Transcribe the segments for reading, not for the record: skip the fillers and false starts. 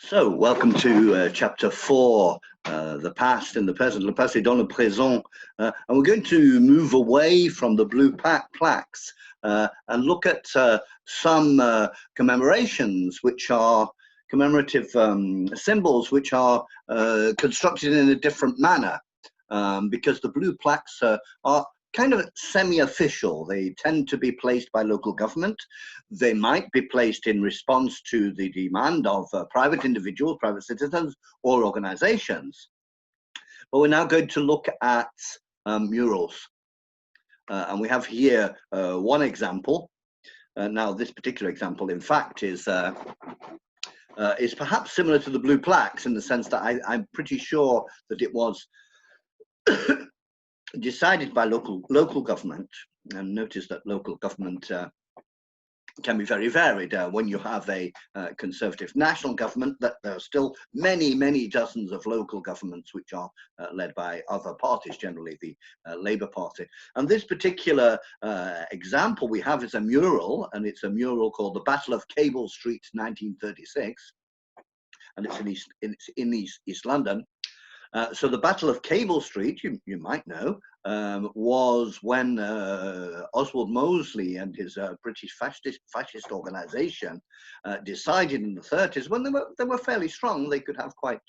So, welcome to chapter 4, the past and the present, le passé dans le présent. And we're going to move away from the blue plaques and look at some commemorations, which are commemorative symbols, which are constructed in a different manner, because the blue plaques are kind of semi-official. They tend to be placed by local government. They might be placed in response to the demand of private individuals, private citizens, or organizations. But we're now going to look at murals. And we have here one example. Now, this particular example, in fact, is perhaps similar to the blue plaques in the sense that I'm pretty sure that it was decided by local government. And notice that local government can be very varied. When you have a conservative national government, that there are still many dozens of local governments which are led by other parties, generally the Labour Party. And this particular example we have is a mural, and it's a mural called the Battle of Cable Street 1936, and it's in East London. So the Battle of Cable Street, you might know, was when Oswald Mosley and his British fascist organization decided in the 30s, when they were fairly strong, they could have quite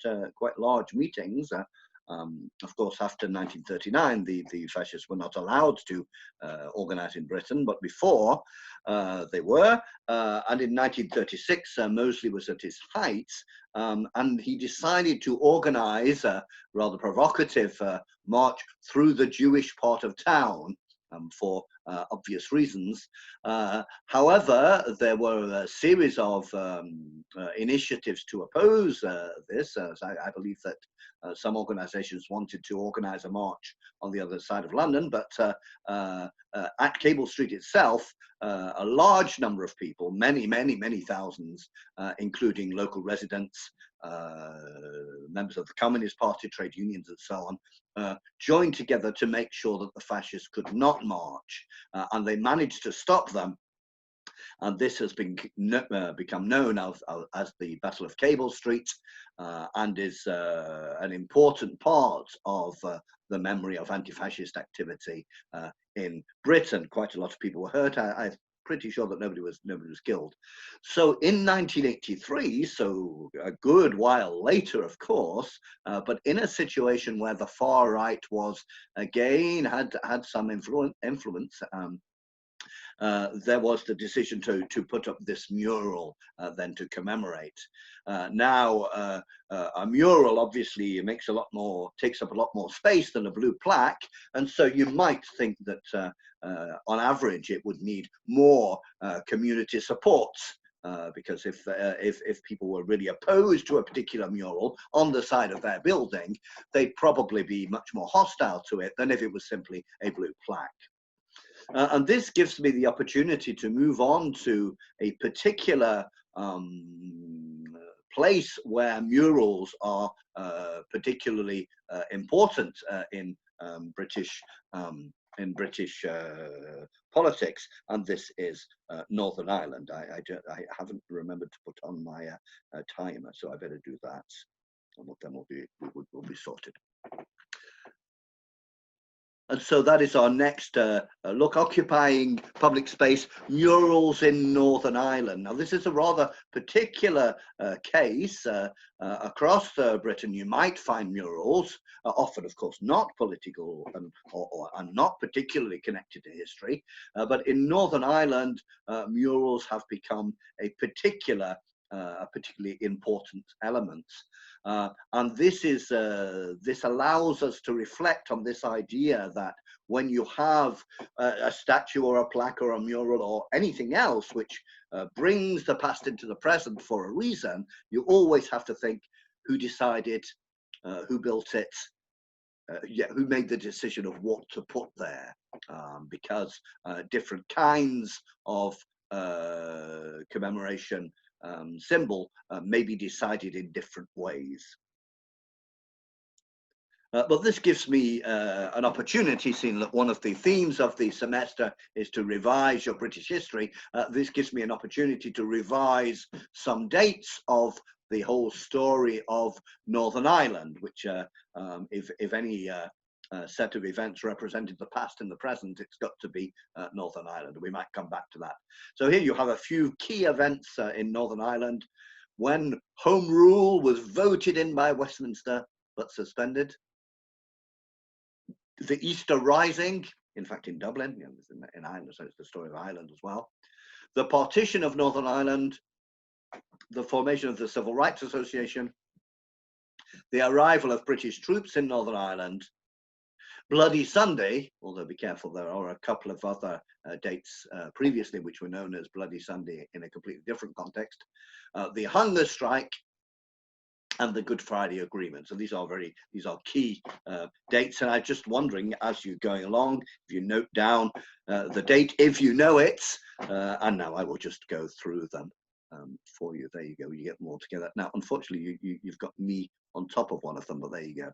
large meetings. Of course, after 1939, the fascists were not allowed to organize in Britain, but before they were. And in 1936, Mosley was at his height, and he decided to organize a rather provocative march through the Jewish part of town. For obvious reasons. However, there were a series of initiatives to oppose this. I believe that some organizations wanted to organize a march on the other side of London, but at Cable Street itself, a large number of people, many thousands, including local residents, members of the Communist Party, trade unions, and so on, joined together to make sure that the fascists could not march, and they managed to stop them. And this has become known as the Battle of Cable Street, and is an important part of the memory of anti-fascist activity in Britain. Quite a lot of people were hurt. I'm pretty sure that nobody was killed. So in 1983, so a good while later, of course, but in a situation where the far right was again had some influence. There was the decision to put up this mural then to commemorate. Now, a mural obviously takes up a lot more space than a blue plaque, and so you might think that on average it would need more community support. Because if people were really opposed to a particular mural on the side of their building, they'd probably be much more hostile to it than if it was simply a blue plaque. And this gives me the opportunity to move on to a particular place where murals are particularly important in British politics, and this is Northern Ireland. I haven't remembered to put on my timer, so I better do that, and then we'll be sorted. And so that is our next look, occupying public space, murals in Northern Ireland. Now, this is a rather particular case. Across Britain, you might find murals, often, of course, not political and not particularly connected to history. But in Northern Ireland, murals have become a particularly important element. And this allows us to reflect on this idea that when you have a statue or a plaque or a mural or anything else which brings the past into the present for a reason, you always have to think who decided, who built it, who made the decision of what to put there, because different kinds of commemoration symbol may be decided in different ways. But this gives me an opportunity, seeing that one of the themes of the semester is to revise your British history. This gives me an opportunity to revise some dates of the whole story of Northern Ireland, which if any set of events represented the past and the present, it's got to be Northern Ireland. We might come back to that. So here you have a few key events in Northern Ireland. When Home Rule was voted in by Westminster but suspended. The Easter Rising, in fact in Dublin, you know, in Ireland, so it's the story of Ireland as well. The partition of Northern Ireland, the formation of the Civil Rights Association, the arrival of British troops in Northern Ireland, Bloody Sunday, although be careful, there are a couple of other dates previously which were known as Bloody Sunday in a completely different context, the hunger strike, and the Good Friday Agreement. So these are key dates. And I'm just wondering, as you're going along, if you note down the date, if you know it, and now I will just go through them for you. There you go. You get them all together. Now, unfortunately, you've got me on top of one of them, but there you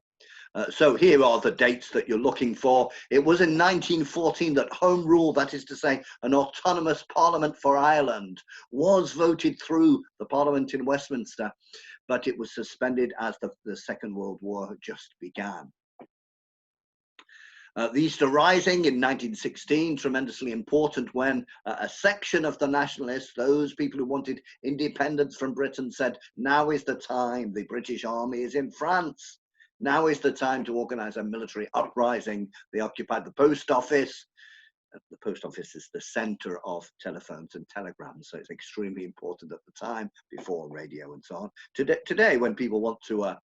go. So here are the dates that you're looking for. It was in 1914 that Home Rule, that is to say, an autonomous parliament for Ireland, was voted through the parliament in Westminster, but it was suspended as the Second World War just began. The Easter Rising in 1916, tremendously important, when a section of the nationalists, those people who wanted independence from Britain, said, now is the time, the British army is in France. Now is the time to organize a military uprising. They occupied the post office. The post office is the center of telephones and telegrams, so it's extremely important at the time, before radio and so on. Today, when people want to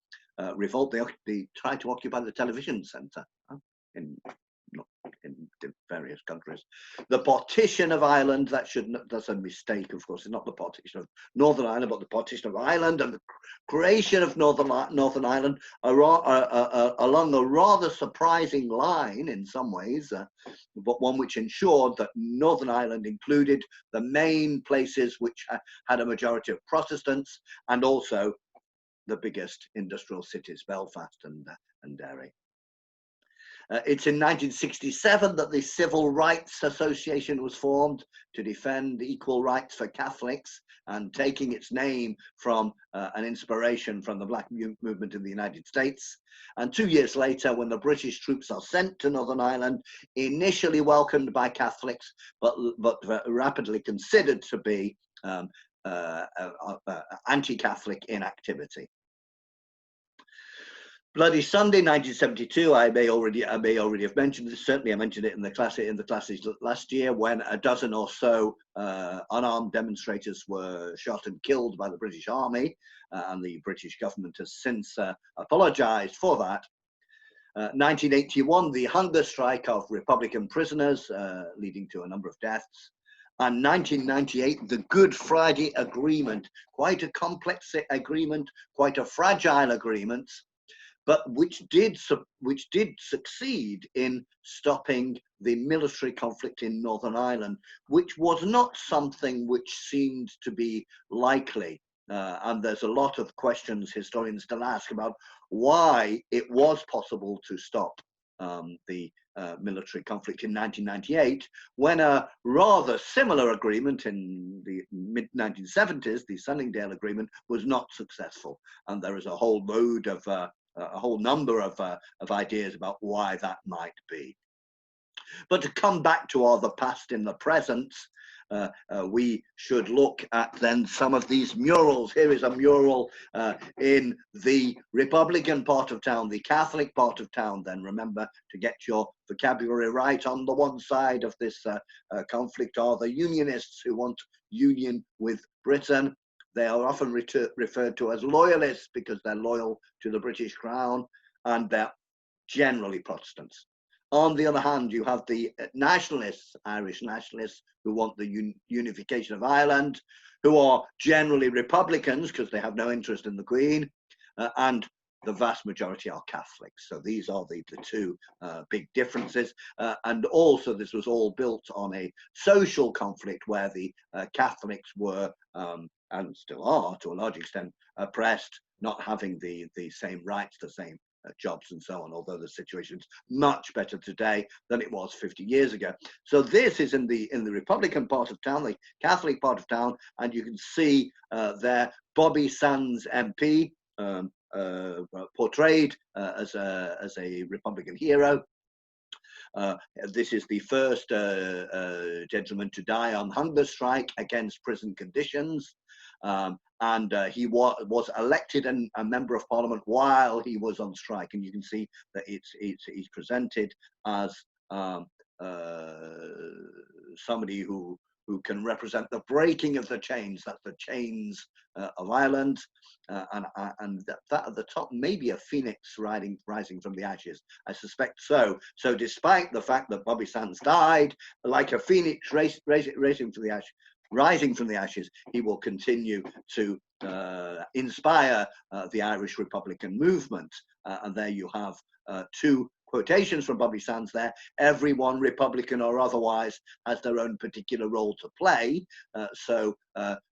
revolt, they try to occupy the television center in various countries. The partition of Ireland, that's a mistake, of course. It's not the partition of Northern Ireland, but the partition of Ireland, and the creation of Northern Ireland along a rather surprising line in some ways, but one which ensured that Northern Ireland included the main places which had a majority of Protestants, and also the biggest industrial cities, Belfast and Derry. It's in 1967 that the Civil Rights Association was formed to defend equal rights for Catholics, and taking its name from an inspiration from the Black movement in the United States. And 2 years later, when the British troops are sent to Northern Ireland, initially welcomed by Catholics, but rapidly considered to be anti-Catholic inactivity. Bloody Sunday, 1972. I may already have mentioned this. Certainly, I mentioned it in the classes last year, when a dozen or so unarmed demonstrators were shot and killed by the British Army, and the British government has since apologised for that. 1981, the hunger strike of Republican prisoners, leading to a number of deaths. And 1998, the Good Friday Agreement, quite a complex agreement, quite a fragile agreement, but which did succeed in stopping the military conflict in Northern Ireland, which was not something which seemed to be likely. And there's a lot of questions historians still ask about why it was possible to stop the military conflict in 1998, when a rather similar agreement in the mid-1970s, the Sunningdale Agreement, was not successful. And there is a whole load of a whole number of ideas about why that might be. But to come back to the past in the present, we should look at then some of these murals. Here is a mural in the Republican part of town, the Catholic part of town. Then remember to get your vocabulary right. On the one side of this conflict are the Unionists who want union with Britain. They are often referred to as loyalists because they're loyal to the British Crown, and they're generally Protestants. On the other hand, you have the nationalists, Irish nationalists, who want the unification of Ireland, who are generally Republicans because they have no interest in the Queen, and the vast majority are Catholics. So these are the two big differences. And also, this was all built on a social conflict where the Catholics were, and still are to a large extent, oppressed, not having the same rights, the same jobs and so on, although the situation's much better today than it was 50 years ago. So this is in the Republican part of town, the Catholic part of town, and you can see there Bobby Sands MP, portrayed as a Republican hero. This is the first gentleman to die on hunger strike against prison conditions. And he was elected a member of parliament while he was on strike. And you can see that he's presented as somebody who can represent the breaking of the chains. That's the chains of Ireland, and that at the top maybe a phoenix rising from the ashes. I suspect so. So despite the fact that Bobby Sands died, like a phoenix rising from the ashes, he will continue to inspire the Irish Republican movement. And there you have two quotations from Bobby Sands there. Everyone, Republican or otherwise, has their own particular role to play.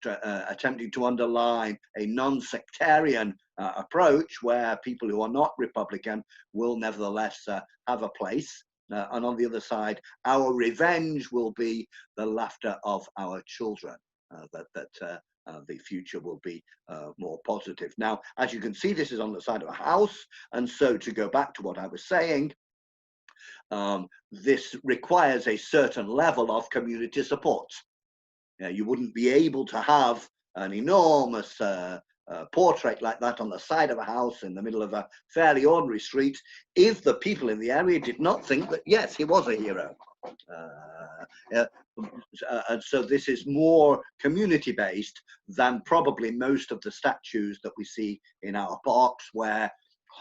Attempting to underline a non-sectarian approach where people who are not Republican will nevertheless have a place. And on the other side, our revenge will be the laughter of our children, the future will be more positive. Now, as you can see, this is on the side of a house. And so to go back to what I was saying, this requires a certain level of community support. You wouldn't be able to have an enormous portrait like that on the side of a house in the middle of a fairly ordinary street if the people in the area did not think that, yes, he was a hero. And so this is more community-based than probably most of the statues that we see in our parks, where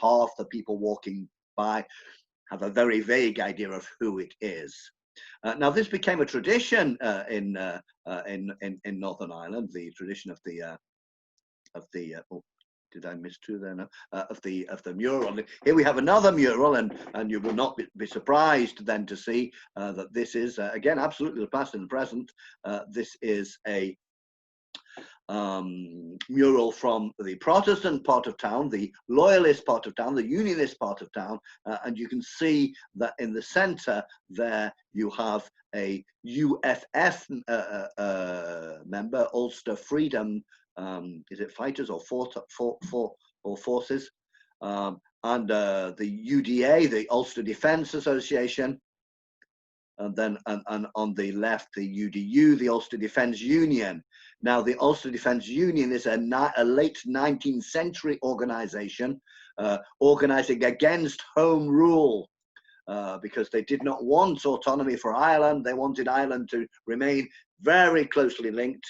half the people walking by have a very vague idea of who it is. Now, this became a tradition in Northern Ireland, the tradition of the oh, did I miss two there? No? Of the mural. Here we have another mural, and you will not be surprised then to see that this is again absolutely the past and the present. This is a mural from the Protestant part of town, the Loyalist part of town, the Unionist part of town, and you can see that in the centre there you have a UFF member, Ulster Freedom. Is it fighters or forces? And the UDA, the Ulster Defence Association, and then and on the left, the UDU, the Ulster Defence Union. Now, the Ulster Defence Union is a late 19th century organisation organising against Home Rule. Because they did not want autonomy for Ireland. They wanted Ireland to remain very closely linked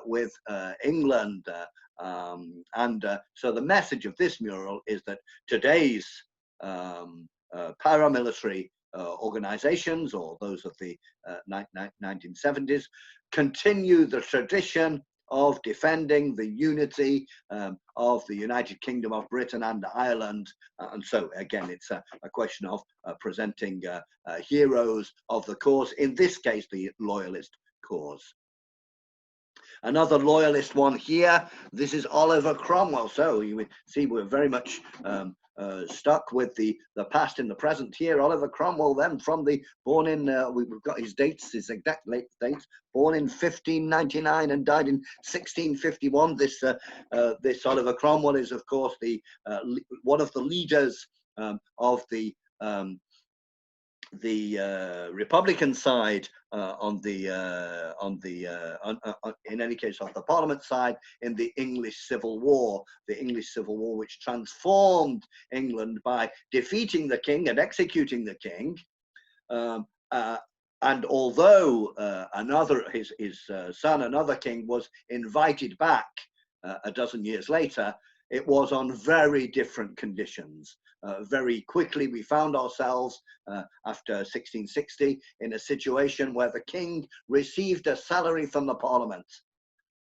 with England. So the message of this mural is that today's paramilitary organizations, or those of the 1970s, continue the tradition of defending the unity of the United Kingdom of Britain and Ireland. And so, again, it's a question of presenting heroes of the cause, in this case, the Loyalist cause. Another Loyalist one here, this is Oliver Cromwell. So you see we're very much stuck with the past and the present here. Oliver Cromwell, then, born in, we've got his dates, his exact late dates, born in 1599 and died in 1651. This Oliver Cromwell is, of course, one of the leaders of the Republican side in any case, of the Parliament side in the English Civil War, which transformed England by defeating the king and executing the king. And although his son, another king, was invited back a dozen years later, it was on very different conditions. Very quickly, we found ourselves, after 1660, in a situation where the king received a salary from the Parliament.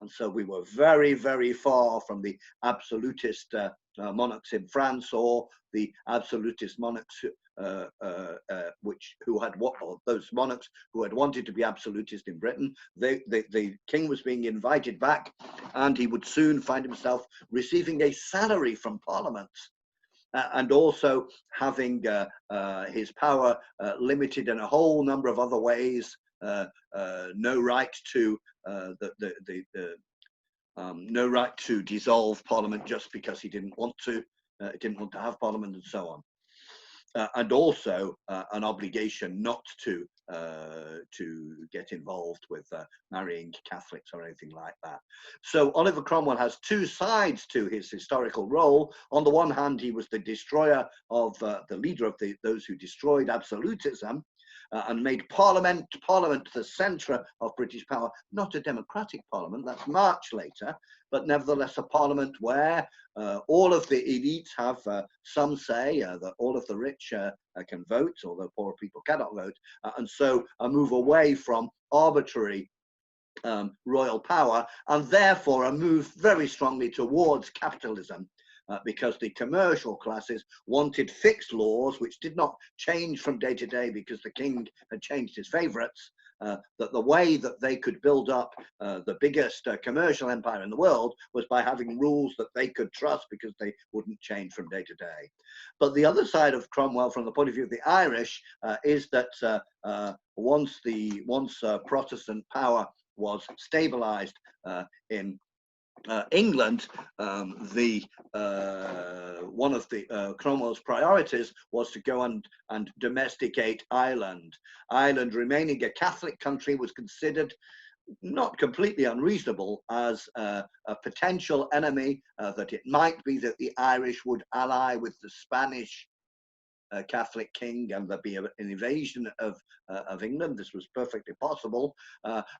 And so we were very, very far from the absolutist monarchs in France, or the absolutist monarchs those monarchs who had wanted to be absolutist in Britain. The king was being invited back, and he would soon find himself receiving a salary from Parliament. and also having his power limited in a whole number of other ways. No right to no right to dissolve Parliament just because he didn't want to. Didn't want to have Parliament, and so on. And also an obligation not to get involved with marrying Catholics or anything like that. So Oliver Cromwell has two sides to his historical role. On the one hand, he was the destroyer of the leader of those who destroyed absolutism, and made Parliament the centre of British power, not a democratic Parliament, that's much later, but nevertheless a Parliament where all of the elites have, some say that all of the rich can vote, although poor people cannot vote, and so a move away from arbitrary royal power, and therefore a move very strongly towards capitalism. Because the commercial classes wanted fixed laws which did not change from day to day because the king had changed his favourites, that the way that they could build up the biggest commercial empire in the world was by having rules that they could trust because they wouldn't change from day to day. But the other side of Cromwell, from the point of view of the Irish, is that once Protestant power was stabilised in England, one of Cromwell's priorities was to go and domesticate Ireland. Ireland, remaining a Catholic country, was considered not completely unreasonable as a potential enemy, that it might be that the Irish would ally with the Spanish Catholic king and there'd be an invasion of England. This was perfectly possible,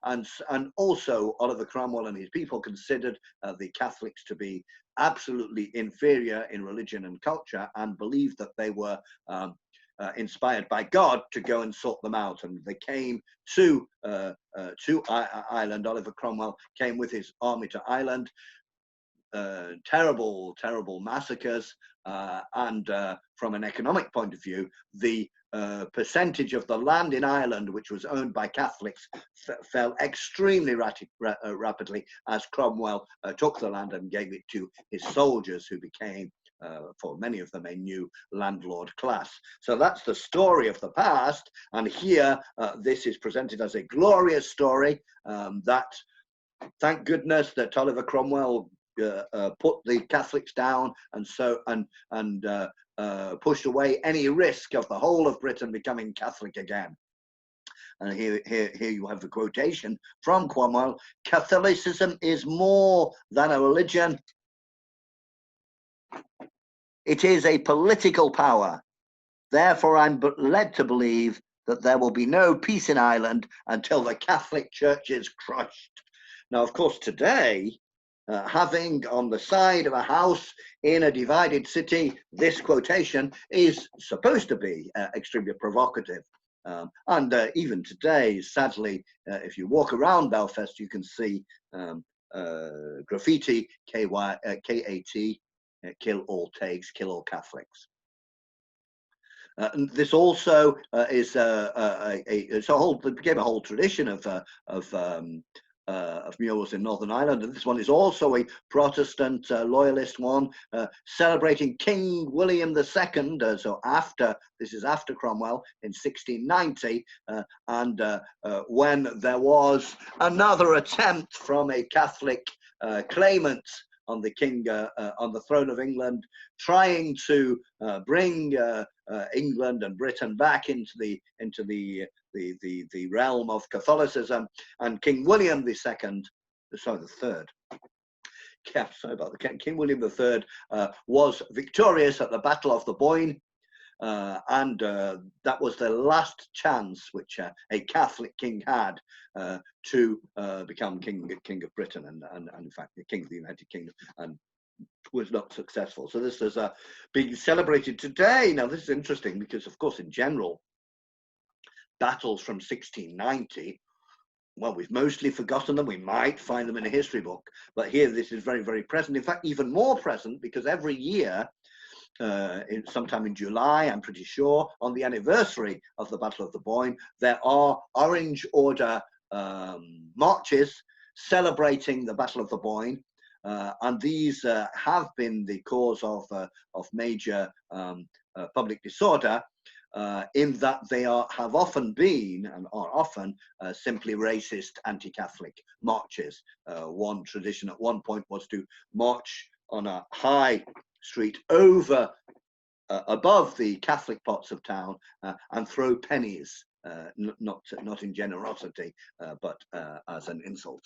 and also Oliver Cromwell and his people considered the Catholics to be absolutely inferior in religion and culture, and believed that they were inspired by God to go and sort them out. And they came to Ireland. Oliver Cromwell came with his army to Ireland. Terrible massacres, and from an economic point of view, the percentage of the land in Ireland which was owned by Catholics fell extremely rapidly as Cromwell took the land and gave it to his soldiers, who became, for many of them, a new landlord class. So that's the story of the past, and here this is presented as a glorious story, that, thank goodness, that Oliver Cromwell put the Catholics down, and pushed away any risk of the whole of Britain becoming Catholic again. And here you have the quotation from Cromwell: "Catholicism is more than a religion. It is a political power. Therefore, I'm led to believe that there will be no peace in Ireland until the Catholic Church is crushed." Now, of course, today, having on the side of a house in a divided city this quotation is supposed to be extremely provocative. And even today, sadly, if you walk around Belfast, you can see graffiti, K-A-T, kill all Tags, kill all Catholics. And this also became a whole tradition of murals in Northern Ireland, and this one is also a Protestant loyalist one, celebrating King William II. So this is after Cromwell in 1690, and when there was another attempt from a Catholic claimant on the king on the throne of England, trying to bring England and Britain back into the realm of Catholicism. And King William II, sorry, the third. Yeah, sorry about the King William III was victorious at the Battle of the Boyne, and that was the last chance which a Catholic king had to become king of Britain, and in fact the king of the United Kingdom, and was not successful. So this is being celebrated today. Now this is interesting because, of course, in general, battles from 1690, well, we've mostly forgotten them. We might find them in a history book, but here this is very, very present. In fact, even more present, because every year, sometime in July, I'm pretty sure, on the anniversary of the Battle of the Boyne, there are Orange Order marches celebrating the Battle of the Boyne. and these have been the cause of major public disorder, in that they have often been and are often simply racist anti-Catholic marches. One tradition at one point was to march on a high street over above the Catholic parts of town and throw pennies, not in generosity, but as an insult.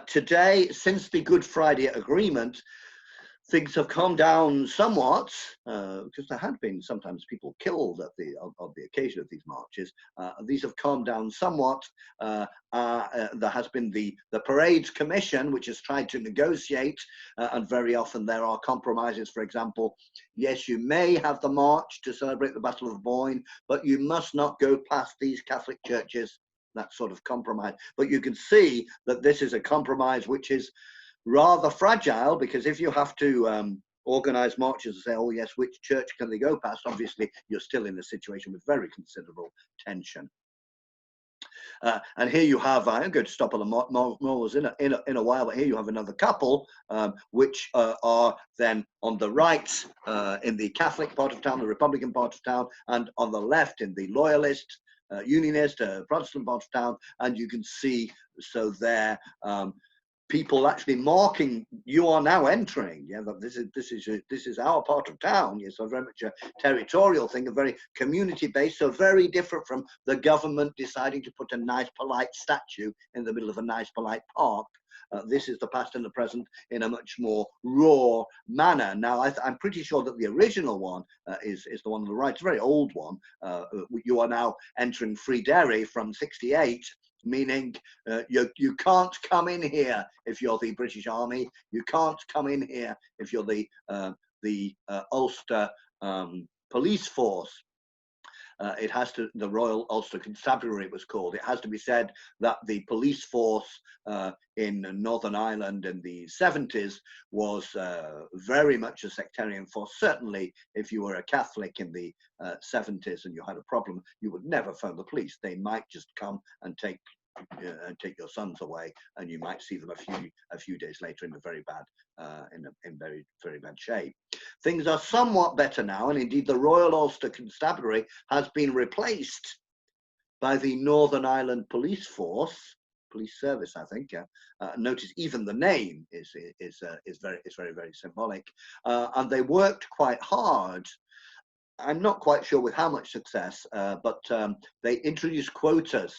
Today, since the Good Friday Agreement, things have calmed down somewhat, because there had been sometimes people killed at the occasion of these marches. These have calmed down somewhat. There has been the Parades Commission, which has tried to negotiate, and very often there are compromises. For example, yes, you may have the march to celebrate the Battle of Boyne, but you must not go past these Catholic churches. That sort of compromise. But you can see that this is a compromise which is rather fragile, because if you have to organize marches and say, oh yes, which church can they go past, obviously you're still in a situation with very considerable tension. And here you have, I'm going to stop on the Murals in a while, but here you have another couple, which are then on the right in the Catholic part of town, the Republican part of town, and on the left in the Loyalist, Unionist, Protestant part of town. And you can see, so there, people actually marking, you are now entering. Yeah, this is our part of town. Yes, so very much a territorial thing, a very community-based, so very different from the government deciding to put a nice, polite statue in the middle of a nice, polite park. This is the past and the present in a much more raw manner. Now, I'm pretty sure that the original one is the one on the right. It's a very old one. You are now entering Friederi from '68. Meaning you can't come in here if you're the British Army. You can't come in here if you're the Ulster police force. It has to, the Royal Ulster Constabulary it was called. It has to be said that the police force in Northern Ireland in the 70s was very much a sectarian force. Certainly, if you were a Catholic in the 70s and you had a problem, you would never phone the police. They might just come and take your sons away, and you might see them a few days later in a very bad in very bad shape. Things are somewhat better now, and indeed the Royal Ulster Constabulary has been replaced by the Northern Ireland Police Force, Police Service, I think. Notice even the name is very symbolic, and they worked quite hard. I'm not quite sure with how much success, but they introduced quotas.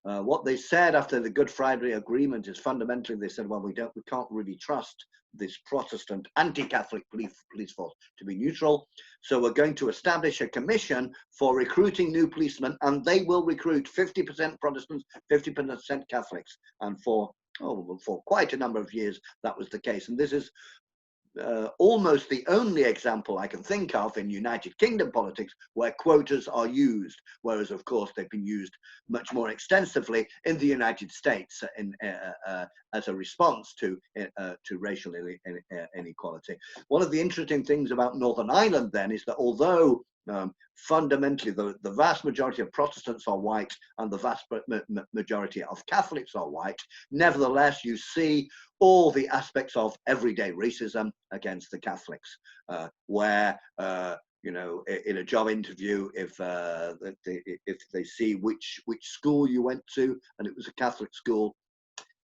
What they said after the Good Friday Agreement is fundamentally they said, well, we can't really trust this Protestant anti-Catholic police force to be neutral, so we're going to establish a commission for recruiting new policemen, and they will recruit 50% Protestants, 50% Catholics, and for quite a number of years that was the case. And this is almost the only example I can think of in United Kingdom politics where quotas are used, whereas of course they've been used much more extensively in the United States as a response to racial inequality. One of the interesting things about Northern Ireland then is that although fundamentally the vast majority of Protestants are white and the vast majority of Catholics are white, nevertheless you see all the aspects of everyday racism against the Catholics, where you know, in a job interview, if they see which school you went to and it was a Catholic school,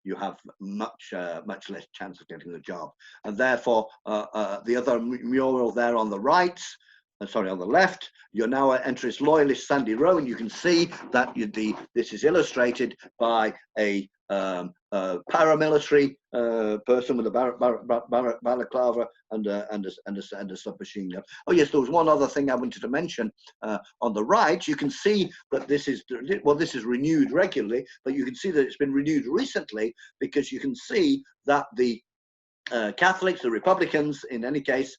you have much less chance of getting the job. And therefore the other mural there on the right, sorry, on the left, you're now entering Loyalist Sandy Row, and you can see that this is illustrated by a paramilitary person with a balaclava and a submachine gun. Oh yes, there was one other thing I wanted to mention. On the right, you can see that this is renewed regularly, but you can see that it's been renewed recently, because you can see that the Catholics, the Republicans, in any case,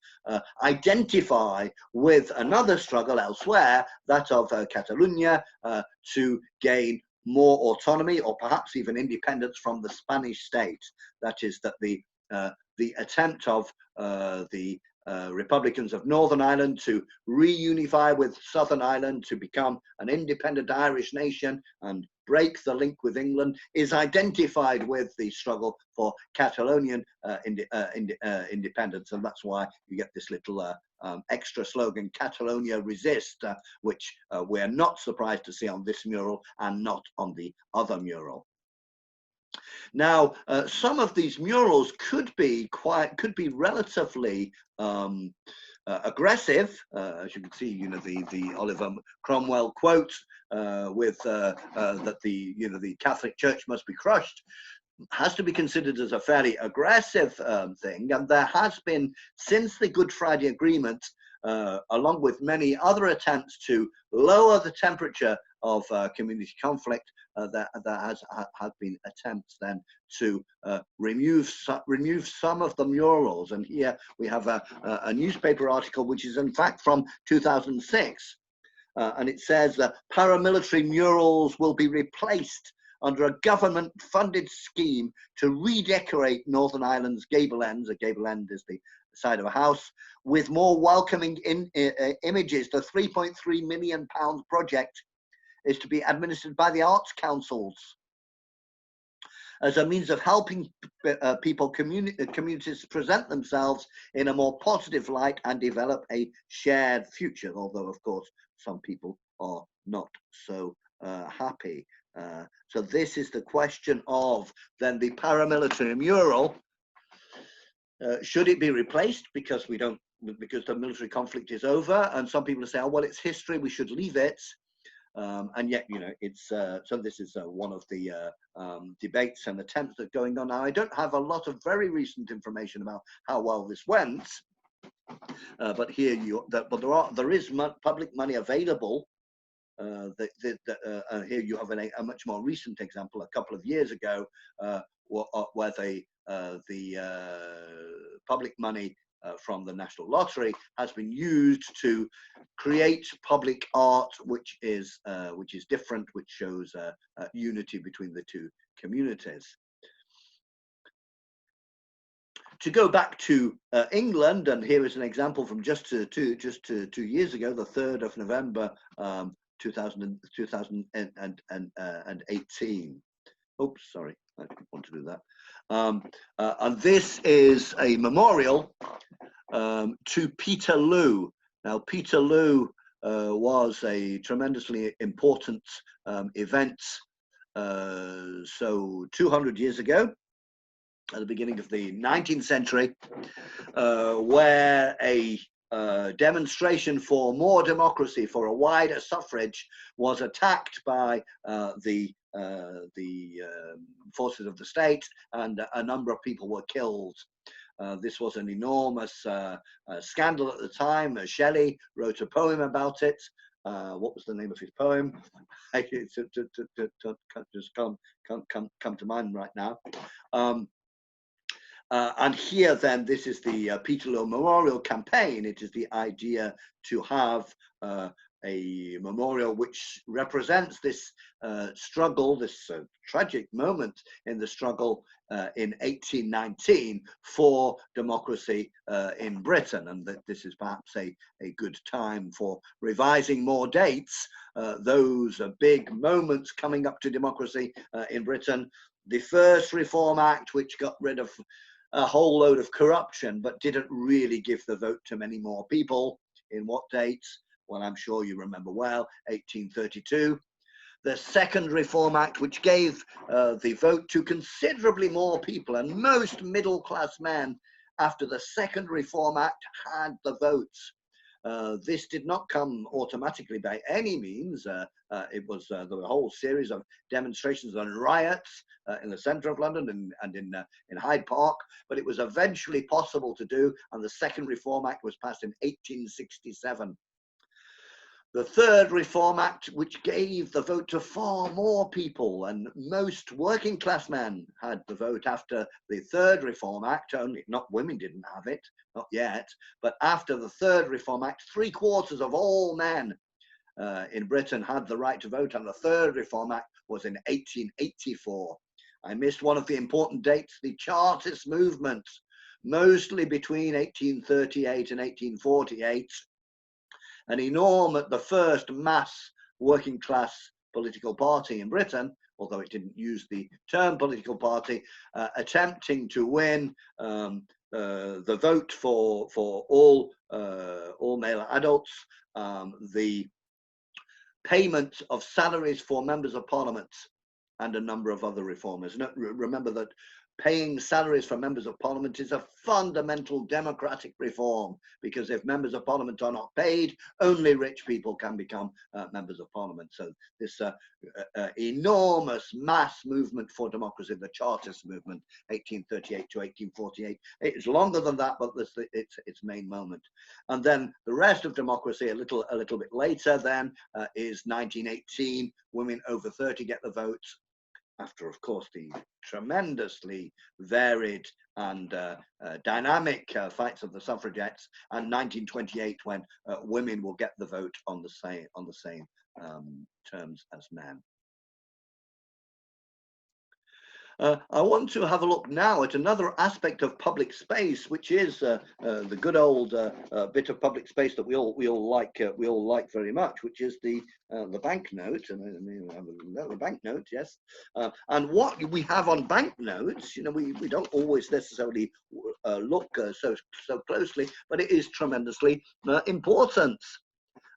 identify with another struggle elsewhere, that of Catalonia, to gain more autonomy or perhaps even independence from the Spanish state. That is, that the attempt of the Republicans of Northern Ireland to reunify with Southern Ireland to become an independent Irish nation and break the link with England, is identified with the struggle for Catalonian independence. And that's why you get this little extra slogan, Catalonia Resist, which we're not surprised to see on this mural and not on the other mural. Now, some of these murals could be relatively aggressive, as you can see. You know, the Oliver Cromwell quote with that the Catholic Church must be crushed has to be considered as a fairly aggressive thing, and there has been, since the Good Friday Agreement, along with many other attempts to lower the temperature of community conflict, there have been attempts then to remove some of the murals. And here we have a newspaper article which is in fact from 2006, and it says that paramilitary murals will be replaced under a government-funded scheme to redecorate Northern Ireland's gable ends. A gable end is the side of a house, with more welcoming images. The £3.3 million project is to be administered by the arts councils as a means of helping communities present themselves in a more positive light and develop a shared future, although of course some people are not so happy. So this is the question of then the paramilitary mural. Should it be replaced because the military conflict is over? And some people say, oh well, it's history, we should leave it. And yet, you know, it's so this is one of the debates and attempts that are going on now. I don't have a lot of very recent information about how well this went, but here there is public money available. Here you have a much more recent example, a couple of years ago, where the public money from the National Lottery has been used to create public art, which is different, which shows unity between the two communities. To go back to England, and here is an example from just 2 years ago, the 3rd of November 2018. Oops, sorry, I didn't want to do that. And this is a memorial to Peterloo. Now, Peterloo was a tremendously important event. So 200 years ago, at the beginning of the 19th century, where a demonstration for more democracy, for a wider suffrage, was attacked by the forces of the state, and a number of people were killed. This was an enormous scandal at the time. Shelley wrote a poem about it. What was the name of his poem? It just can't come to mind right now. And here then, this is the Peterloo Memorial campaign. It is the idea to have a memorial which represents this struggle, this tragic moment in the struggle in 1819 for democracy in Britain. And that this is perhaps a good time for revising more dates, those big moments coming up to democracy in Britain. The first Reform Act, which got rid of a whole load of corruption, but didn't really give the vote to many more people. In what dates? Well, I'm sure you remember well, 1832. The second Reform Act, which gave the vote to considerably more people, and most middle-class men after the second Reform Act had the votes. This did not come automatically by any means. It was there were a whole series of demonstrations and riots in the centre of London and in Hyde Park, but it was eventually possible to do, and the second Reform Act was passed in 1867. The third Reform Act, which gave the vote to far more people, and most working class men had the vote after the third Reform Act. Only not women didn't have it, not yet, but after the third Reform Act, 3/4 of all men in Britain had the right to vote, and the third Reform Act was in 1884. I missed one of the important dates, the Chartist movement, mostly between 1838 and 1848. The first mass working class political party in Britain, although it didn't use the term political party, attempting to win the vote for all male adults, the payment of salaries for members of parliament, and a number of other reformers. Remember that paying salaries for members of parliament is a fundamental democratic reform, because if members of parliament are not paid, only rich people can become members of parliament. So this enormous mass movement for democracy, the Chartist movement, 1838 to 1848, it's longer than that, but this its main moment. And then the rest of democracy a little bit later then is 1918. Women over 30 get the vote, after, of course, the tremendously varied and dynamic fights of the suffragettes, and 1928, when women will get the vote on the same terms as men. I want to have a look now at another aspect of public space, which is the good old bit of public space that we all like very much, which is the banknote. And the banknote, yes. And what we have on banknotes, we don't always necessarily look so closely, but it is tremendously important.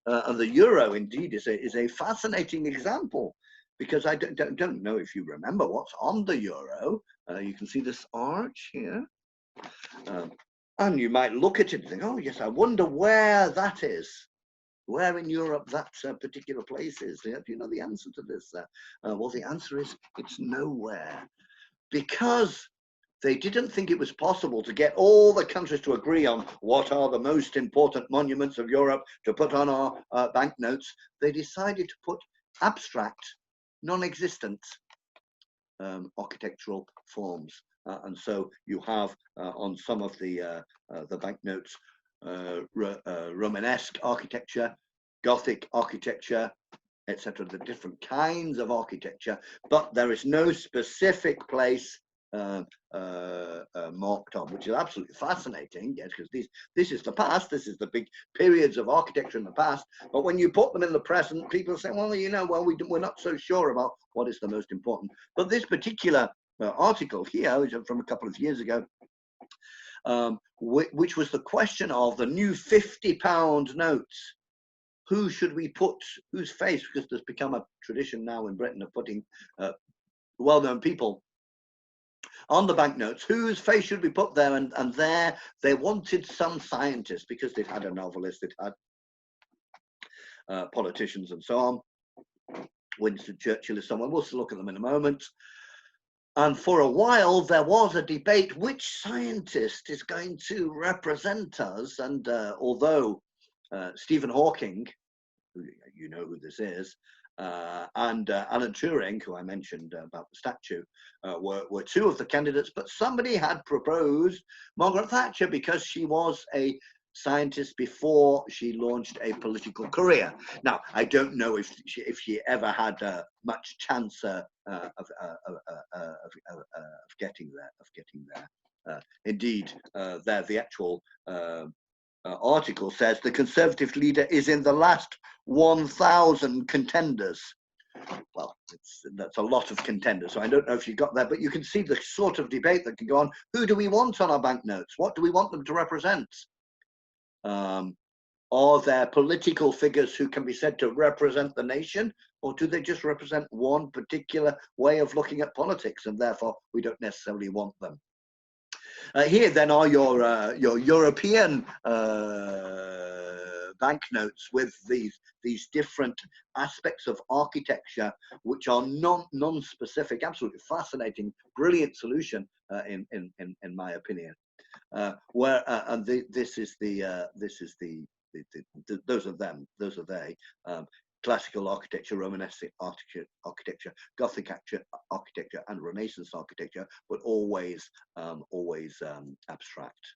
And the euro, indeed, is a fascinating example, because I don't know if you remember what's on the euro. You can see this arch here. And you might look at it and think, oh, yes, I wonder where that is. Where in Europe that particular place is. Do you know the answer to this? Well, the answer is it's nowhere. Because they didn't think it was possible to get all the countries to agree on what are the most important monuments of Europe to put on our banknotes. They decided to put abstract, non-existent architectural forms, and so you have on some of the banknotes Romanesque architecture, Gothic architecture, etc. The different kinds of architecture, but there is no specific place marked on, which is absolutely fascinating, yes, because this is the past, this is the big periods of architecture in the past, but when you put them in the present, people say, well, we're not so sure about what is the most important. But this particular article here, which is from a couple of years ago, which was the question of the new £50 notes. Who should we put, whose face, because there's become a tradition now in Britain of putting well-known people on the banknotes, whose face should we put there? And there they wanted some scientists, because they'd had a novelist, they'd had politicians and so on. Winston Churchill is someone, we'll look at them in a moment. And for a while there was a debate, which scientist is going to represent us? And although Stephen Hawking, who you know who this is, and Alan Turing, who I mentioned about the statue, were two of the candidates, but somebody had proposed Margaret Thatcher, because she was a scientist before she launched a political career. Now, I don't know if she ever had much chance of getting there. Indeed, there the actual article says the Conservative leader is in the last 1,000 contenders. Well, that's a lot of contenders, so I don't know if you got that, but you can see the sort of debate that can go on. Who do we want on our banknotes? What do we want them to represent? Are there political figures who can be said to represent the nation, or do they just represent one particular way of looking at politics, and therefore we don't necessarily want them? Here then are your European banknotes with these different aspects of architecture, which are non-specific. Absolutely fascinating, brilliant solution in my opinion. Those are them. Those are they. Classical architecture, Romanesque architecture, Gothic architecture, and Renaissance architecture, but always abstract.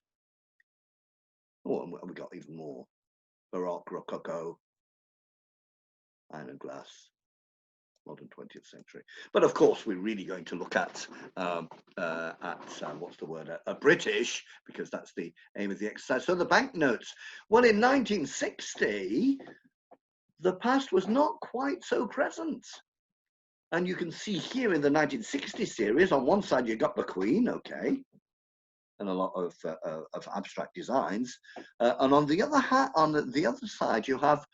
Oh, and we got even more: Baroque, Rococo, iron and glass, modern 20th century. But of course, we're really going to look at what's the word? British, because that's the aim of the exercise. So the banknotes. Well, in 1960. The past was not quite so present. And you can see here in the 1960 series, on one side you got the Queen, okay, and a lot of abstract designs, and on the other side you have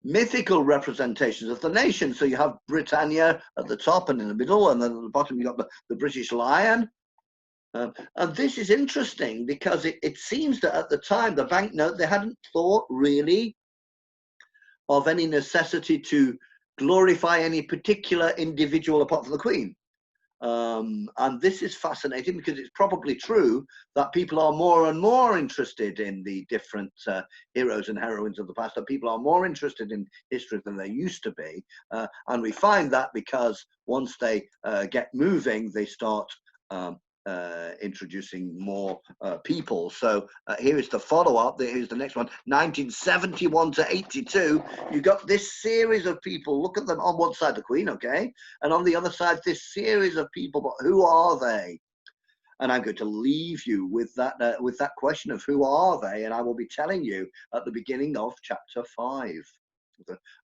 mythical representations of the nation. So you have Britannia at the top and in the middle, and then at the bottom you got the British lion. And this is interesting because it seems that at the time, the banknote, they hadn't thought really of any necessity to glorify any particular individual apart from the Queen. And this is fascinating because it's probably true that people are more and more interested in the different heroes and heroines of the past, that people are more interested in history than they used to be. And we find that because once they get moving, they start introducing more people. So here is the follow-up. Here's the next one, 1971 to 82. You got this series of people. Look at them on one side, the Queen, okay, and on the other side, this series of people. But who are they? And I'm going to leave you with that question of who are they, and I will be telling you at the beginning of chapter 5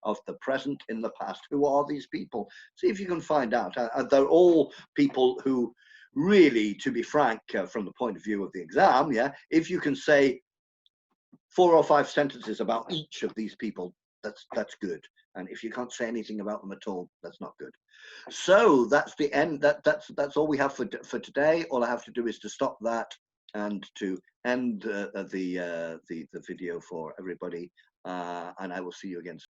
of the present in the past. Who are these people? See if you can find out. They're all people who really, to be frank, from the point of view of the exam, yeah, if you can say 4 or 5 sentences about each of these people, that's good. And if you can't say anything about them at all, that's not good. So that's the end. That's all we have for today. All I have to do is to stop that and to end the video for everybody. And I will see you again soon.